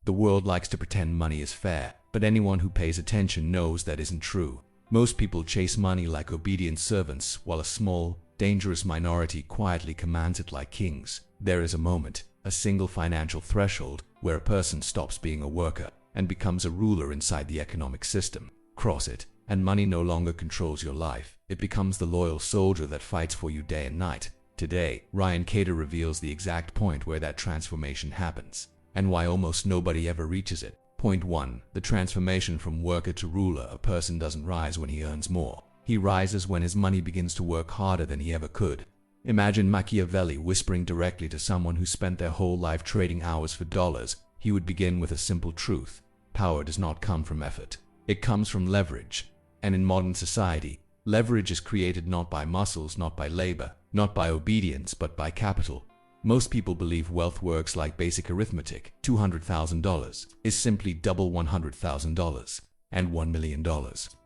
The world likes to pretend money is fair, but anyone who pays attention knows that isn't true. Most people chase money like obedient servants, while a small, dangerous minority quietly commands it like kings. There is a moment, a single financial threshold, where a person stops being a worker and becomes a ruler inside the economic system. Cross it, and money no longer controls your life. It becomes the loyal soldier that fights for you day and night. Today, Ryan Cater reveals the exact point where that transformation happens, and why almost nobody ever reaches it. Point 1. The transformation from worker to ruler. A person doesn't rise when he earns more. He rises when his money begins to work harder than he ever could. Imagine Machiavelli whispering directly to someone who spent their whole life trading hours for dollars. He would begin with a simple truth. Power does not come from effort. It comes from leverage. And in modern society, leverage is created not by muscles, not by labor, not by obedience, but by capital. Most people believe wealth works like basic arithmetic. $200,000 is simply double $100,000, and $1 million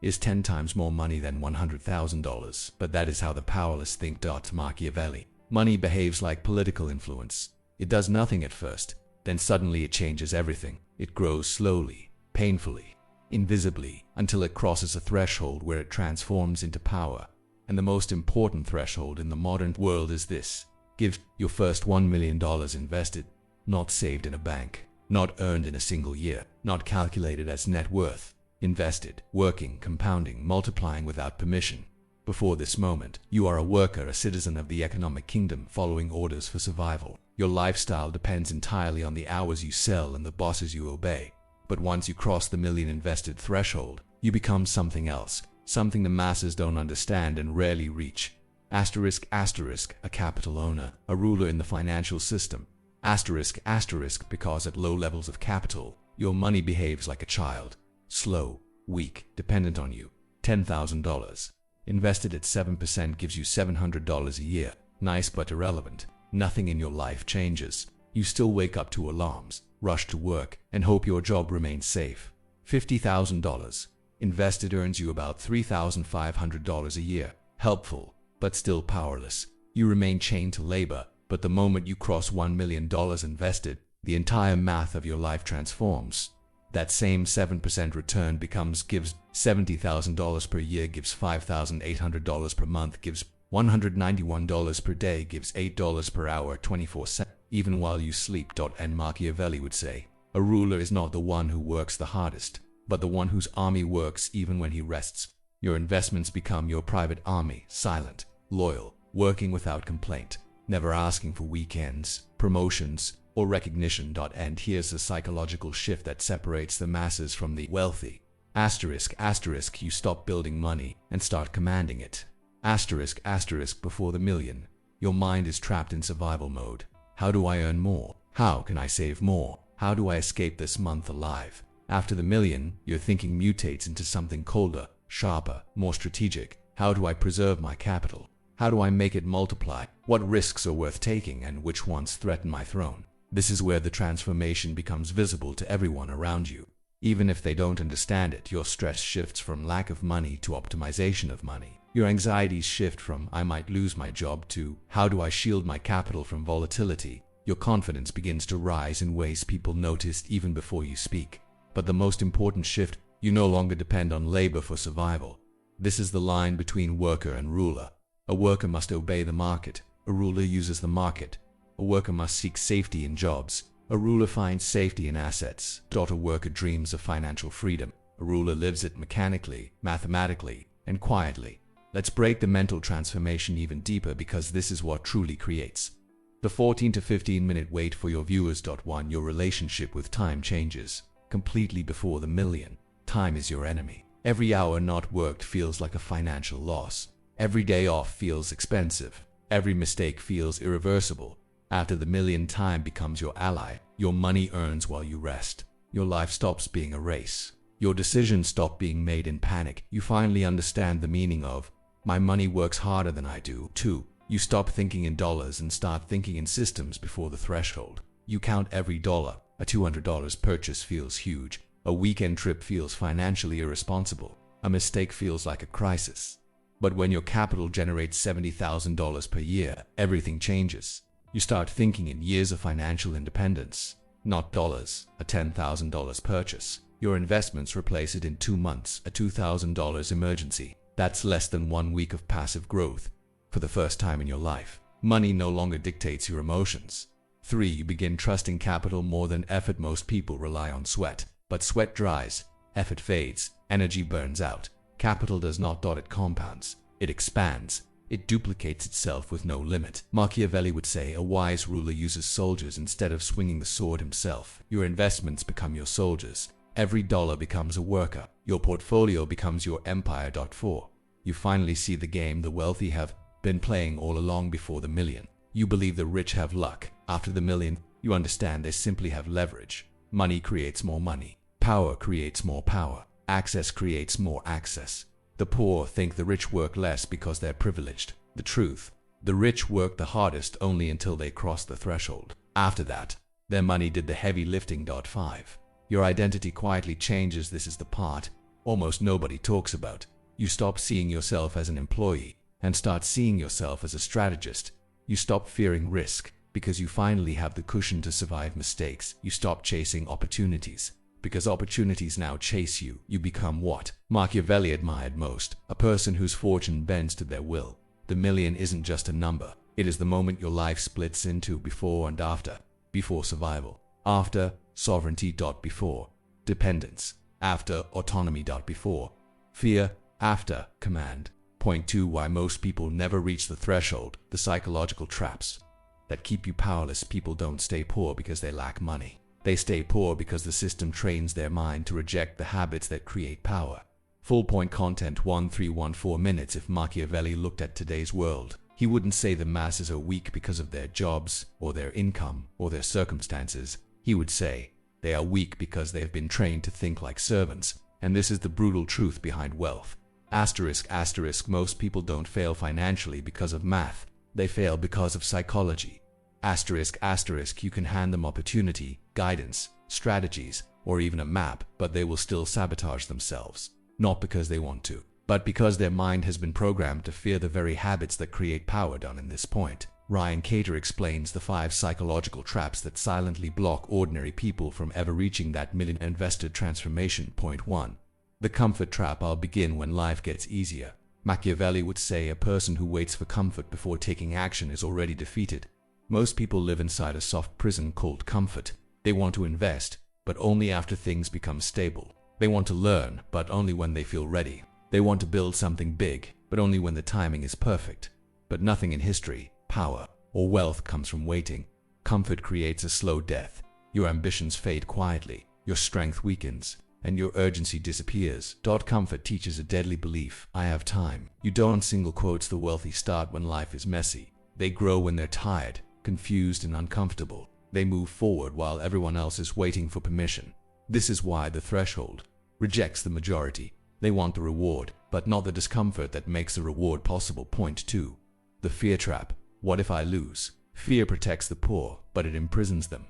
is 10 times more money than $100,000. But that is how the powerless think. Machiavelli. Money behaves like political influence. It does nothing at first, then suddenly it changes everything. It grows slowly, painfully, invisibly, until it crosses a threshold where it transforms into power. And the most important threshold in the modern world is this. Give your first $1 million invested, not saved in a bank, not earned in a single year, not calculated as net worth. Invested, working, compounding, multiplying without permission. Before this moment, you are a worker, a citizen of the economic kingdom, following orders for survival. Your lifestyle depends entirely on the hours you sell and the bosses you obey. But once you cross the million invested threshold, you become something else, something the masses don't understand and rarely reach. Asterisk, asterisk, a capital owner, a ruler in the financial system. Asterisk, asterisk, because at low levels of capital, your money behaves like a child. Slow, weak, dependent on you. $10,000. Invested at 7% gives you $700 a year. Nice but irrelevant. Nothing in your life changes. You still wake up to alarms, rush to work, and hope your job remains safe. $50,000. Invested earns you about $3,500 a year. Helpful, but still powerless. You remain chained to labor, but the moment you cross $1 million invested, the entire math of your life transforms. That same 7% return gives $70,000 per year, gives $5,800 per month, gives $191 per day, gives $8 per hour, 24/7, even while you sleep. And Machiavelli would say, a ruler is not the one who works the hardest, but the one whose army works even when he rests. Your investments become your private army, silent, loyal, working without complaint, never asking for weekends, promotions, or recognition. And here's the psychological shift that separates the masses from the wealthy. Asterisk, asterisk, you stop building money and start commanding it. Asterisk, asterisk, before the million, your mind is trapped in survival mode. How do I earn more? How can I save more? How do I escape this month alive? After the million, your thinking mutates into something colder, sharper, more strategic. How do I preserve my capital? How do I make it multiply? What risks are worth taking and which ones threaten my throne? This is where the transformation becomes visible to everyone around you. Even if they don't understand it, your stress shifts from lack of money to optimization of money. Your anxieties shift from I might lose my job to how do I shield my capital from volatility? Your confidence begins to rise in ways people noticed even before you speak. But the most important shift, you no longer depend on labor for survival. This is the line between worker and ruler. A worker must obey the market. A ruler uses the market. A worker must seek safety in jobs. A ruler finds safety in assets. A worker dreams of financial freedom. A ruler lives it mechanically, mathematically, and quietly. Let's break the mental transformation even deeper, because this is what truly creates the 14 to 15 minute wait for your viewers. 1. Your relationship with time changes completely before the million. Time is your enemy. Every hour not worked feels like a financial loss. Every day off feels expensive. Every mistake feels irreversible. After the million, time becomes your ally. Your money earns while you rest. Your life stops being a race. Your decisions stop being made in panic. You finally understand the meaning of, my money works harder than I do. 2. You stop thinking in dollars and start thinking in systems before the threshold. You count every dollar. A $200 purchase feels huge. A weekend trip feels financially irresponsible. A mistake feels like a crisis. But when your capital generates $70,000 per year, everything changes. You start thinking in years of financial independence, not dollars. A $10,000 purchase. Your investments replace it in 2 months. A $2,000 emergency. That's less than 1 week of passive growth. For the first time in your life, money no longer dictates your emotions. 3. You begin trusting capital more than effort. Most people rely on sweat, but sweat dries, effort fades, energy burns out. Capital does not. It compounds, it expands, it duplicates itself with no limit. Machiavelli would say a wise ruler uses soldiers instead of swinging the sword himself. Your investments become your soldiers. Every dollar becomes a worker. Your portfolio becomes your empire. 4. You finally see the game the wealthy have been playing all along. Before the million, you believe the rich have luck. After the million, you understand they simply have leverage. Money creates more money. Power creates more power. Access creates more access. The poor think the rich work less because they're privileged. The truth: the rich work the hardest only until they cross the threshold. After that, their money did the heavy lifting. 5. Your identity quietly changes. This is the part almost nobody talks about. You stop seeing yourself as an employee and start seeing yourself as a strategist. You stop fearing risk because you finally have the cushion to survive mistakes. You stop chasing opportunities because opportunities now chase you. You become what Machiavelli admired most: a person whose fortune bends to their will. The million isn't just a number. It is the moment your life splits into before and after. Before survival, after sovereignty. Before dependence, after autonomy. Before fear, after command. Point 2. Why most people never reach the threshold. The psychological traps that keep you powerless. People don't stay poor because they lack money. They stay poor because the system trains their mind to reject the habits that create power. Full point content 1314 minutes. If Machiavelli looked at today's world, he wouldn't say the masses are weak because of their jobs or their income or their circumstances. He would say they are weak because they have been trained to think like servants. And this is the brutal truth behind wealth. **** Most people don't fail financially because of math. They fail because of psychology. **** You can hand them opportunity, guidance, strategies, or even a map, but they will still sabotage themselves. Not because they want to, but because their mind has been programmed to fear the very habits that create power. In this point, Ryan Cater explains the 5 psychological traps that silently block ordinary people from ever reaching that million investor transformation. Point 1. The comfort trap. I'll begin when life gets easier. Machiavelli would say a person who waits for comfort before taking action is already defeated. Most people live inside a soft prison called comfort. They want to invest, but only after things become stable. They want to learn, but only when they feel ready. They want to build something big, but only when the timing is perfect. But nothing in history, power, or wealth comes from waiting. Comfort creates a slow death. Your ambitions fade quietly, your strength weakens, and your urgency disappears. Comfort teaches a deadly belief: I have time. You don't. The wealthy start when life is messy. They grow when they're tired, confused, and uncomfortable. They move forward while everyone else is waiting for permission. This is why the threshold rejects the majority. They want the reward, but not the discomfort that makes the reward possible. Point 2. The fear trap. What if I lose? Fear protects the poor, but it imprisons them.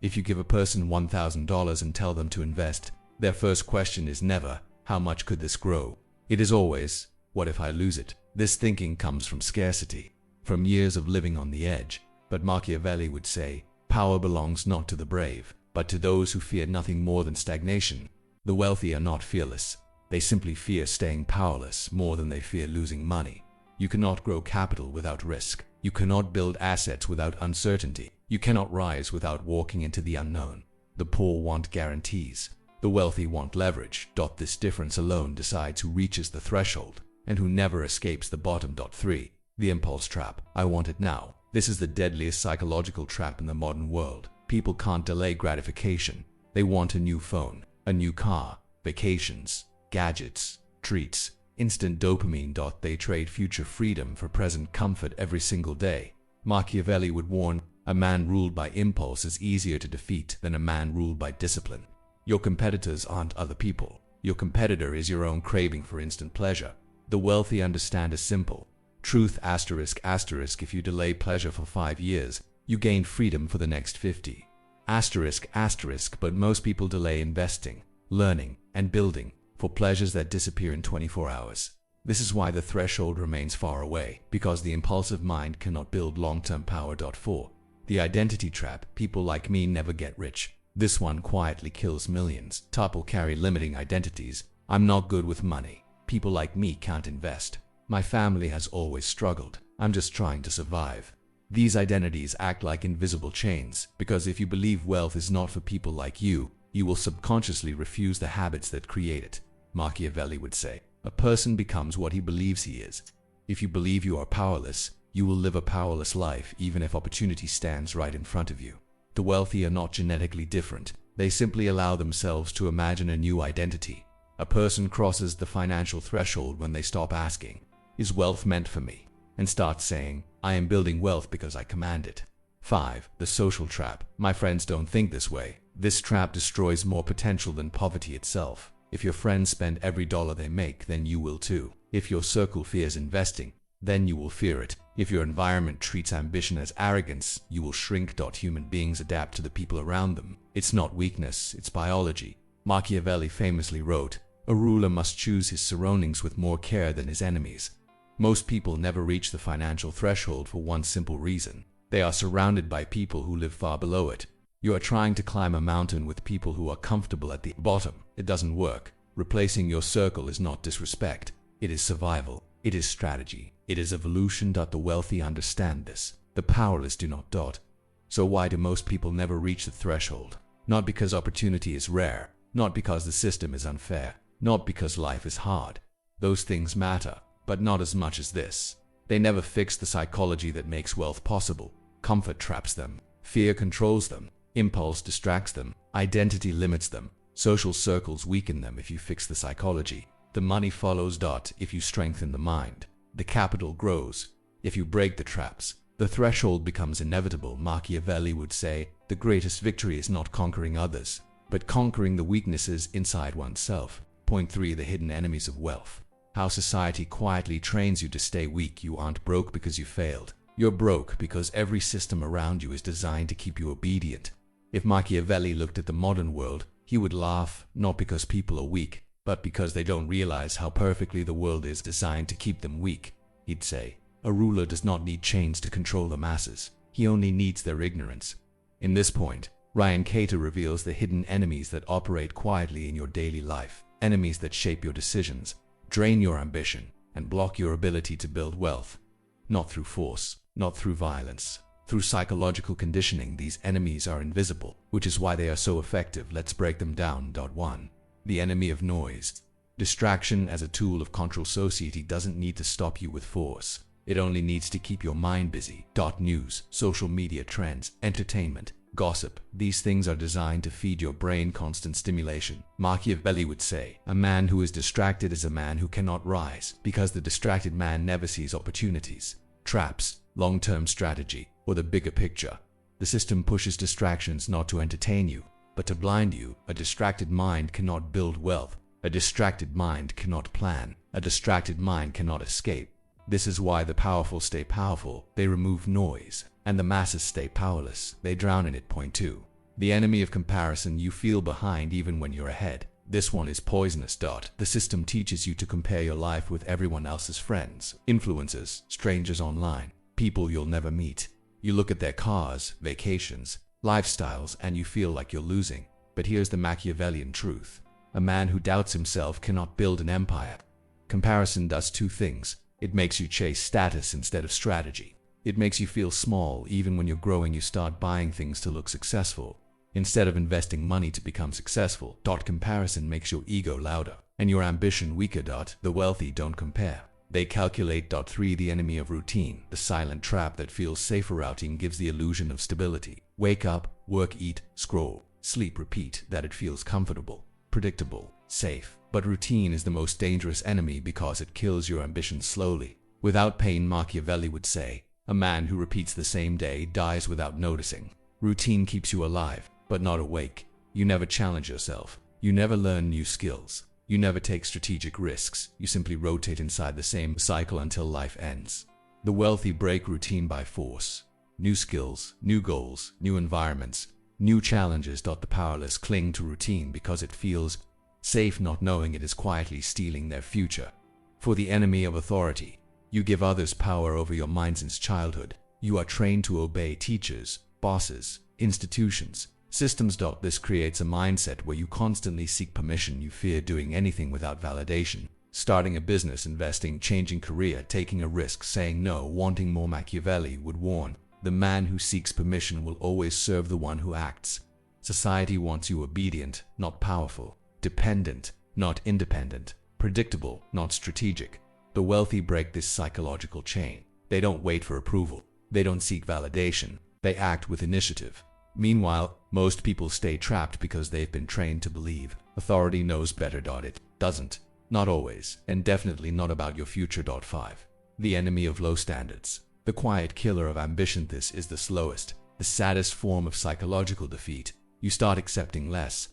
If you give a person $1,000 and tell them to invest, their first question is never, how much could this grow? It is always, what if I lose it? This thinking comes from scarcity, from years of living on the edge. But Machiavelli would say, power belongs not to the brave, but to those who fear nothing more than stagnation. The wealthy are not fearless. They simply fear staying powerless more than they fear losing money. You cannot grow capital without risk. You cannot build assets without uncertainty. You cannot rise without walking into the unknown. The poor want guarantees. The wealthy want leverage. This difference alone decides who reaches the threshold and who never escapes the bottom. 3. The impulse trap. I want it now. This is the deadliest psychological trap in the modern world. People can't delay gratification. They want a new phone, a new car, vacations, gadgets, treats, instant dopamine. They trade future freedom for present comfort every single day. Machiavelli would warn, a man ruled by impulse is easier to defeat than a man ruled by discipline. Your competitors aren't other people. Your competitor is your own craving for instant pleasure. The wealthy understand a simple truth: if you delay pleasure for 5 years, you gain freedom for the next 50. But most people delay investing, learning, and building for pleasures that disappear in 24 hours. This is why the threshold remains far away, because the impulsive mind cannot build long-term power. 4. The identity trap. People like me never get rich. This one quietly kills millions. Top will carry limiting identities. I'm not good with money. People like me can't invest. My family has always struggled. I'm just trying to survive. These identities act like invisible chains, because if you believe wealth is not for people like you will subconsciously refuse the habits that create it. Machiavelli would say, a person becomes what he believes he is. If you believe you are powerless, you will live a powerless life even if opportunity stands right in front of you. The wealthy are not genetically different. They simply allow themselves to imagine a new identity. A person crosses the financial threshold when they stop asking, is wealth meant for me? And start saying, I am building wealth because I command it. 5. The social trap. My friends don't think this way. This trap destroys more potential than poverty itself. If your friends spend every dollar they make, then you will too. If your circle fears investing, then you will fear it. If your environment treats ambition as arrogance, you will shrink. Human beings adapt to the people around them. It's not weakness, it's biology. Machiavelli famously wrote, a ruler must choose his surroundings with more care than his enemies. Most people never reach the financial threshold for one simple reason. They are surrounded by people who live far below it. You are trying to climb a mountain with people who are comfortable at the bottom. It doesn't work. Replacing your circle is not disrespect. It is survival. It is strategy. It is evolution. The wealthy understand this. The powerless do not. So why do most people never reach the threshold? Not because opportunity is rare. Not because the system is unfair. Not because life is hard. Those things matter, but not as much as this. They never fix the psychology that makes wealth possible. Comfort traps them. Fear controls them. Impulse distracts them. Identity limits them. Social circles weaken them if you fix the psychology. The money follows. If you strengthen the mind, the capital grows. If you break the traps, the threshold becomes inevitable. Machiavelli would say, the greatest victory is not conquering others, but conquering the weaknesses inside oneself. Point 3. The hidden enemies of wealth. How society quietly trains you to stay weak. You aren't broke because you failed. You're broke because every system around you is designed to keep you obedient. If Machiavelli looked at the modern world, he would laugh, not because people are weak, but because they don't realize how perfectly the world is designed to keep them weak. He'd say, a ruler does not need chains to control the masses. He only needs their ignorance. In this point, Ryan Cater reveals the hidden enemies that operate quietly in your daily life. Enemies that shape your decisions, drain your ambition, and block your ability to build wealth. Not through force, not through violence. Through psychological conditioning, these enemies are invisible, which is why they are so effective. Let's break them down. 1. The enemy of noise. Distraction as a tool of control. Society doesn't need to stop you with force. It only needs to keep your mind busy. News, social media trends, entertainment, gossip. These things are designed to feed your brain constant stimulation. Machiavelli would say, a man who is distracted is a man who cannot rise, because the distracted man never sees opportunities, traps, long-term strategy, or the bigger picture. The system pushes distractions not to entertain you, but to blind you. A distracted mind cannot build wealth. A distracted mind cannot plan. A distracted mind cannot escape. This is why the powerful stay powerful. They remove noise. And the masses stay powerless. They drown in it. Point 2. The enemy of comparison. You feel behind even when you're ahead. This one is poisonous. The system teaches you to compare your life with everyone else's friends, influencers, strangers online, people you'll never meet. You look at their cars, vacations, lifestyles, and you feel like you're losing. But here's the Machiavellian truth. A man who doubts himself cannot build an empire. Comparison does two things. It makes you chase status instead of strategy. It makes you feel small. Even when you're growing, you start buying things to look successful, instead of investing money to become successful. Comparison makes your ego louder and your ambition weaker. The wealthy don't compare. They calculate. 3. The enemy of routine. The silent trap that feels safer. Routine gives the illusion of stability. Wake up, work, eat, scroll, sleep, repeat. That it feels comfortable, predictable, safe. But routine is the most dangerous enemy because it kills your ambition slowly, without pain. Machiavelli would say, a man who repeats the same day dies without noticing. Routine keeps you alive, but not awake. You never challenge yourself. You never learn new skills. You never take strategic risks. You simply rotate inside the same cycle until life ends. The wealthy break routine by force. New skills, new goals, new environments, new challenges. The powerless cling to routine because it feels safe, not knowing it is quietly stealing their future. For the enemy of authority. You give others power over your mind since childhood. You are trained to obey teachers, bosses, institutions, Systems. This creates a mindset where you constantly seek permission, you fear doing anything without validation. Starting a business, investing, changing career, taking a risk, saying no, wanting more. Machiavelli would warn, the man who seeks permission will always serve the one who acts. Society wants you obedient, not powerful, dependent, not independent, predictable, not strategic. The wealthy break this psychological chain. They don't wait for approval. They don't seek validation. They act with initiative. Meanwhile, most people stay trapped because they've been trained to believe authority knows better. It doesn't. Not always, and definitely not about your future. 5. The enemy of low standards. The quiet killer of ambition. This is the slowest, the saddest form of psychological defeat. You start accepting less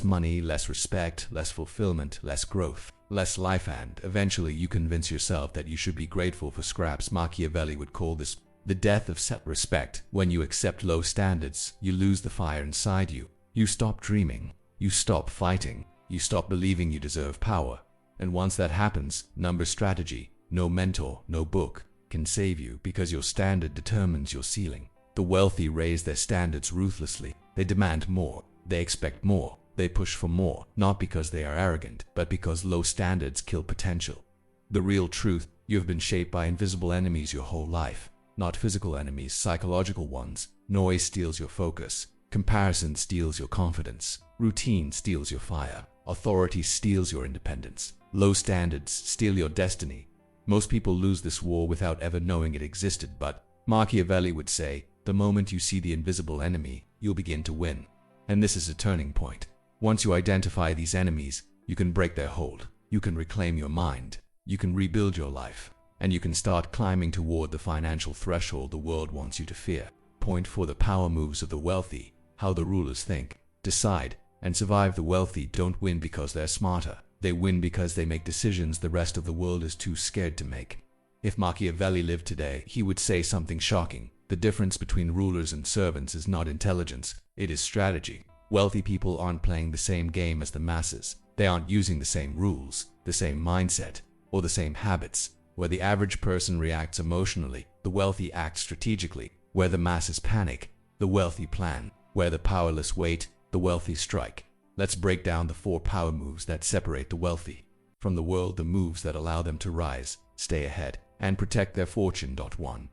money, less respect, less fulfillment, less growth, less life, and eventually you convince yourself that you should be grateful for scraps. Machiavelli would call this the death of self-respect. When you accept low standards, you lose the fire inside you. You stop dreaming. You stop fighting. You stop believing you deserve power. And once that happens, number strategy, no mentor, no book, can save you, because your standard determines your ceiling. The wealthy raise their standards ruthlessly. They demand more. They expect more. They push for more, not because they are arrogant, but because low standards kill potential. The real truth, you have been shaped by invisible enemies your whole life. Not physical enemies, psychological ones. Noise steals your focus. Comparison steals your confidence. Routine steals your fire. Authority steals your independence. Low standards steal your destiny. Most people lose this war without ever knowing it existed, but Machiavelli would say, the moment you see the invisible enemy, you'll begin to win. And this is a turning point. Once you identify these enemies, you can break their hold. You can reclaim your mind. You can rebuild your life. And you can start climbing toward the financial threshold the world wants you to fear. Point 4. The power moves of the wealthy. How the rulers think, decide, and survive. The wealthy don't win because they're smarter. They win because they make decisions the rest of the world is too scared to make. If Machiavelli lived today, he would say something shocking. The difference between rulers and servants is not intelligence, it is strategy. Wealthy people aren't playing the same game as the masses. They aren't using the same rules, the same mindset, or the same habits. Where the average person reacts emotionally, the wealthy act strategically. Where the masses panic, the wealthy plan. Where the powerless wait, the wealthy strike. Let's break down the 4 power moves that separate the wealthy from the world, the moves that allow them to rise, stay ahead, and protect their fortune. 1.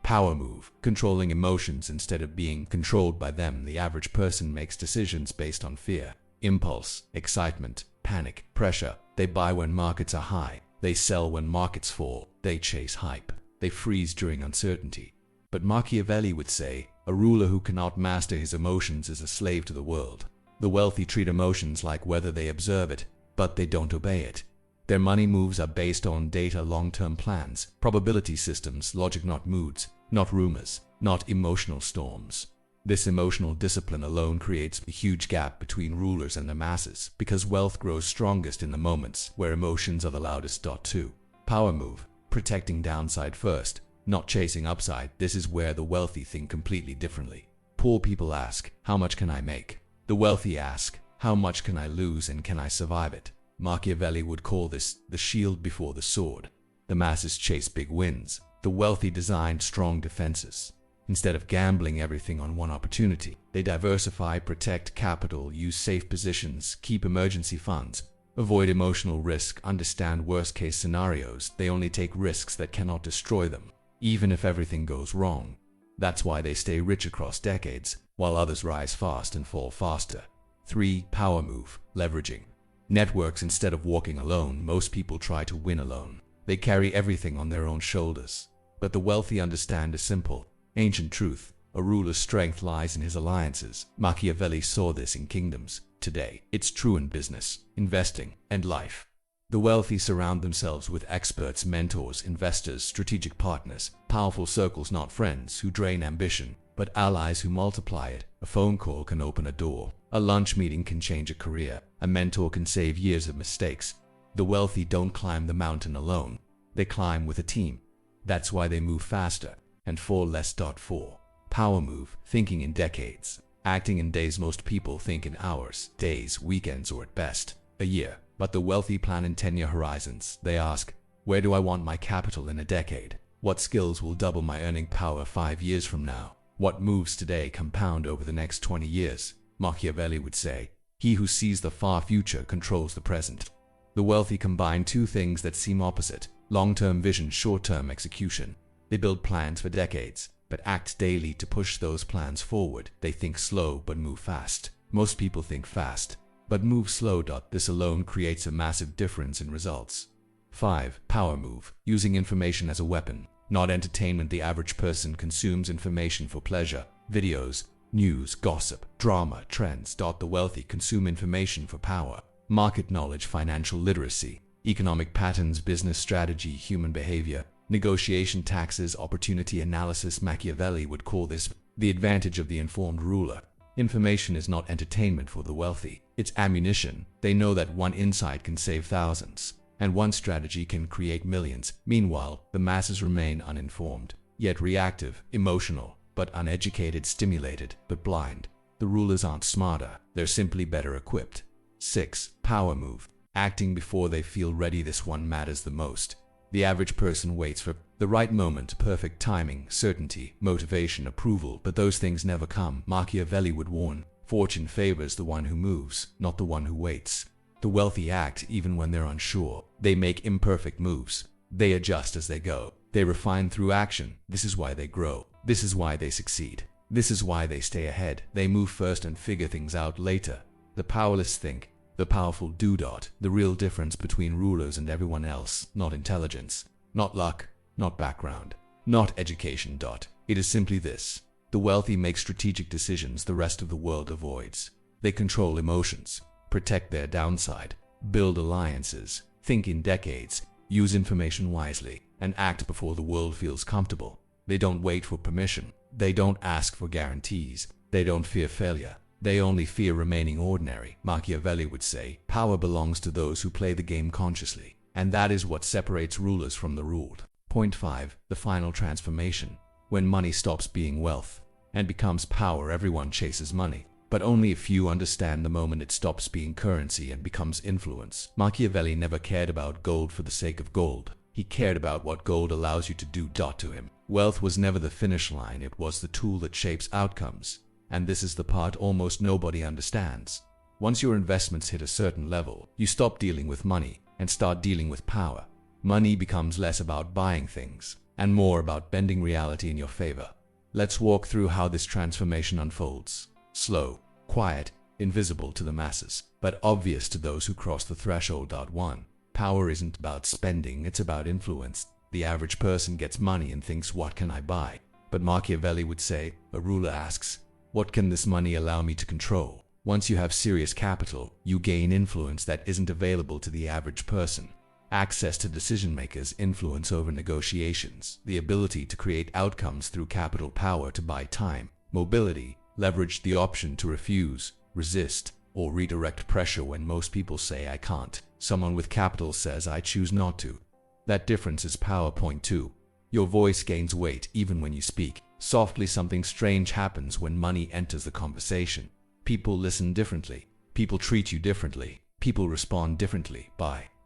Power move. Controlling emotions instead of being controlled by them. The average person makes decisions based on fear, impulse, excitement, panic, pressure. They buy when markets are high. They sell when markets fall. They chase hype. They freeze during uncertainty. But Machiavelli would say, a ruler who cannot master his emotions is a slave to the world. The wealthy treat emotions like weather. They observe it, but they don't obey it. Their money moves are based on data, long-term plans, probability systems, logic, not moods, not rumors, not emotional storms. This emotional discipline alone creates a huge gap between rulers and the masses, because wealth grows strongest in the moments where emotions are the loudest. 2. Power move. Protecting downside first, not chasing upside. This is where the wealthy think completely differently. Poor people ask, how much can I make? The wealthy ask, how much can I lose and can I survive it? Machiavelli would call this the shield before the sword. The masses chase big wins. The wealthy designed strong defenses. Instead of gambling everything on one opportunity, they diversify, protect capital, use safe positions, keep emergency funds, avoid emotional risk, understand worst-case scenarios. They only take risks that cannot destroy them, even if everything goes wrong. That's why they stay rich across decades, while others rise fast and fall faster. 3. Power move. Leveraging networks instead of walking alone. Most people try to win alone. They carry everything on their own shoulders. But the wealthy understand a simple, ancient truth. A ruler's strength lies in his alliances. Machiavelli saw this in kingdoms. Today, it's true in business, investing, and life. The wealthy surround themselves with experts, mentors, investors, strategic partners, powerful circles, not friends who drain ambition, but allies who multiply it. A phone call can open a door. A lunch meeting can change a career. A mentor can save years of mistakes. The wealthy don't climb the mountain alone. They climb with a team. That's why they move faster and fall less. 4. Power move. Thinking in decades. Acting in days. Most people think in hours, days, weekends, or at best, a year. But the wealthy plan in 10-year horizons. They ask, where do I want my capital in a decade? What skills will double my earning power 5 years from now? What moves today compound over the next 20 years? Machiavelli would say, he who sees the far future controls the present. The wealthy combine two things that seem opposite: long-term vision, short-term execution. They build plans for decades, but act daily to push those plans forward. They think slow but move fast. Most people think fast, but move slow. This alone creates a massive difference in results. 5. Power move. Using information as a weapon, not entertainment. The average person consumes information for pleasure. Videos, news, gossip, drama, trends. The wealthy consume information for power. Market knowledge, financial literacy, economic patterns, business strategy, human behavior, negotiation, taxes, opportunity analysis. Machiavelli would call this the advantage of the informed ruler. Information is not entertainment for the wealthy, it's ammunition. They know that one insight can save thousands, and one strategy can create millions. Meanwhile, the masses remain uninformed, yet reactive, emotional, but uneducated, stimulated, but blind. The rulers aren't smarter, they're simply better equipped. 6. Power move. Acting before they feel ready. This one matters the most. The average person waits for the right moment, perfect timing, certainty, motivation, approval, but those things never come. Machiavelli would warn, fortune favors the one who moves, not the one who waits. The wealthy act even when they're unsure. They make imperfect moves. They adjust as they go. They refine through action. This is why they grow. This is why they succeed. This is why they stay ahead. They move first and figure things out later. The powerless think. The powerful do. The real difference between rulers and everyone else, not intelligence, not luck, not background, not education. It is simply this: the wealthy make strategic decisions the rest of the world avoids. They control emotions, protect their downside, build alliances, think in decades, use information wisely, and act before the world feels comfortable. They don't wait for permission. They don't ask for guarantees. They don't fear failure. They only fear remaining ordinary. Machiavelli would say, power belongs to those who play the game consciously, and that is what separates rulers from the ruled. Point 5. The final transformation. When money stops being wealth and becomes power, everyone chases money, but only a few understand the moment it stops being currency and becomes influence. Machiavelli never cared about gold for the sake of gold. He cared about what gold allows you to do. To him, wealth was never the finish line, it was the tool that shapes outcomes. And this is the part almost nobody understands. Once your investments hit a certain level, you stop dealing with money and start dealing with power. Money becomes less about buying things and more about bending reality in your favor. Let's walk through how this transformation unfolds. Slow, quiet, invisible to the masses, but obvious to those who cross the threshold. 1. Power isn't about spending, it's about influence. The average person gets money and thinks, what can I buy? But Machiavelli would say, a ruler asks, what can this money allow me to control? Once you have serious capital, you gain influence that isn't available to the average person. Access to decision makers, influence over negotiations, the ability to create outcomes through capital, power to buy time, mobility, leverage, the option to refuse, resist, or redirect pressure when most people say I can't. Someone with capital says I choose not to. That difference is power. Point 2. Your voice gains weight even when you speak. Softly, something strange happens when money enters the conversation. People listen differently. People treat you differently. People respond differently.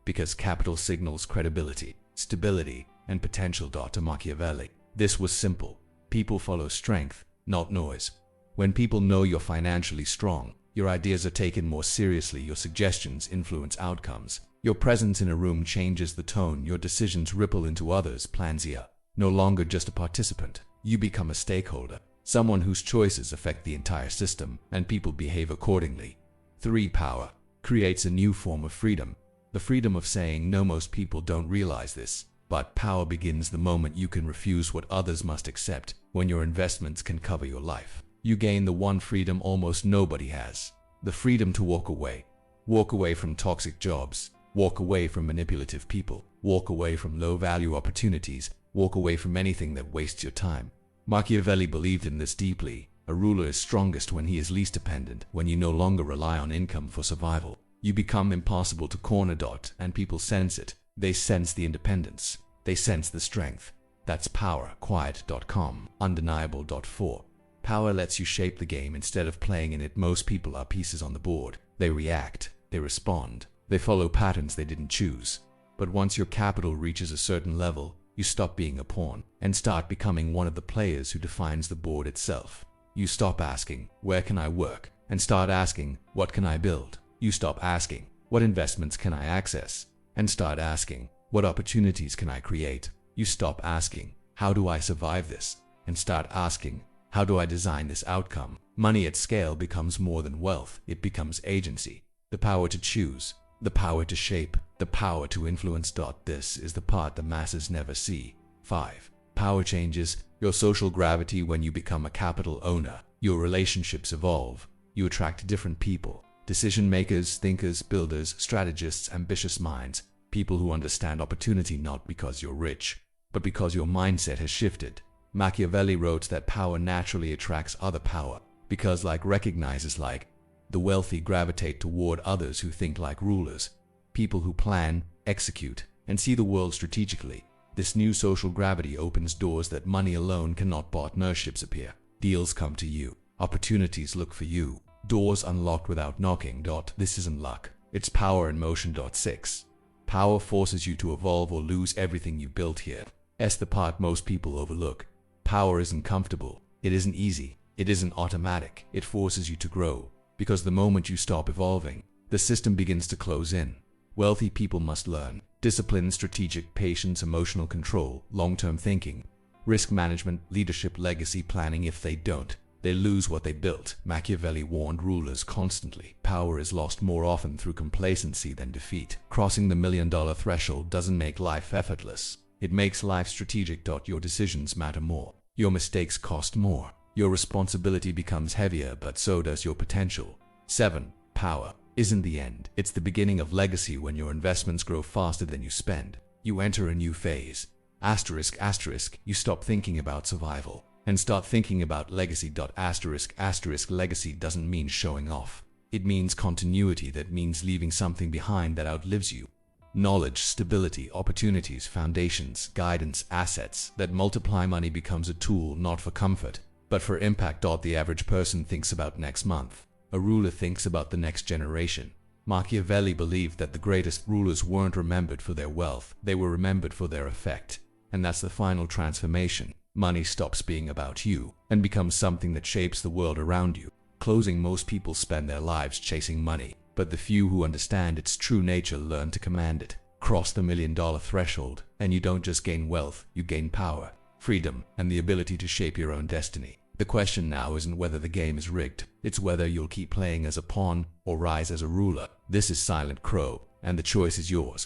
Because capital signals credibility, stability, and potential. To Machiavelli, this was simple. People follow strength, not noise. When people know you're financially strong, your ideas are taken more seriously, your suggestions influence outcomes. Your presence in a room changes the tone, your decisions ripple into others' plans. You're no longer just a participant. You become a stakeholder, someone whose choices affect the entire system, and people behave accordingly. 3. Power creates a new form of freedom. The freedom of saying no. Most people don't realize this, but power begins the moment you can refuse what others must accept. When your investments can cover your life, you gain the one freedom almost nobody has: the freedom to walk away. Walk away from toxic jobs, walk away from manipulative people, walk away from low-value opportunities, walk away from anything that wastes your time. Machiavelli believed in this deeply. A ruler is strongest when he is least dependent, when you no longer rely on income for survival. You become impossible to corner. And people sense it. They sense the independence. They sense the strength. That's power. Quiet.com. Undeniable. 4. Power lets you shape the game instead of playing in it. Most people are pieces on the board. They react. They respond. They follow patterns they didn't choose. But once your capital reaches a certain level, you stop being a pawn and start becoming one of the players who defines the board itself. You stop asking, where can I work? and start asking, what can I build? You stop asking, what investments can I access? And start asking, what opportunities can I create? You stop asking, how do I survive this? And start asking, how do I design this outcome? Money at scale becomes more than wealth. It becomes agency, the power to choose, the power to shape, the power to influence. This is the part the masses never see. 5. Power changes your social gravity. When you become a capital owner, your relationships evolve. You attract different people, decision makers, thinkers, builders, strategists, ambitious minds, people who understand opportunity not because you're rich, but because your mindset has shifted. Machiavelli wrote that power naturally attracts other power, because like recognizes like. The wealthy gravitate toward others who think like rulers, people who plan, execute, and see the world strategically. This new social gravity opens doors that money alone cannot. Partnerships appear, deals come to you, opportunities look for you, doors unlocked without knocking. This isn't luck, it's power in motion. 6. Power forces you to evolve or lose everything you built here. That's the part most people overlook. Power isn't comfortable, it isn't easy, it isn't automatic. It forces you to grow, because the moment you stop evolving, the system begins to close in. Wealthy people must learn discipline, strategic patience, emotional control, long-term thinking, risk management, leadership, legacy planning. If they don't, they lose what they built. Machiavelli warned rulers constantly. Power is lost more often through complacency than defeat. Crossing the $1 million threshold doesn't make life effortless. It makes life strategic. Your decisions matter more. Your mistakes cost more. Your responsibility becomes heavier, but so does your potential. 7. Power isn't the end. It's the beginning of legacy. When your investments grow faster than you spend, you enter a new phase. Asterisk, asterisk, you stop thinking about survival and start thinking about legacy. Asterisk, asterisk, legacy doesn't mean showing off. It means continuity. That means leaving something behind that outlives you. Knowledge, stability, opportunities, foundations, guidance, assets that multiply. Money becomes a tool not for comfort, but for impact. The average person thinks about next month. A ruler thinks about the next generation. Machiavelli believed that the greatest rulers weren't remembered for their wealth, they were remembered for their effect. And that's the final transformation. Money stops being about you and becomes something that shapes the world around you. Closing, most people spend their lives chasing money, but the few who understand its true nature learn to command it. Cross the $1 million threshold, and you don't just gain wealth, you gain power, freedom, and the ability to shape your own destiny. The question now isn't whether the game is rigged, it's whether you'll keep playing as a pawn or rise as a ruler. This is Silent Crow, and the choice is yours.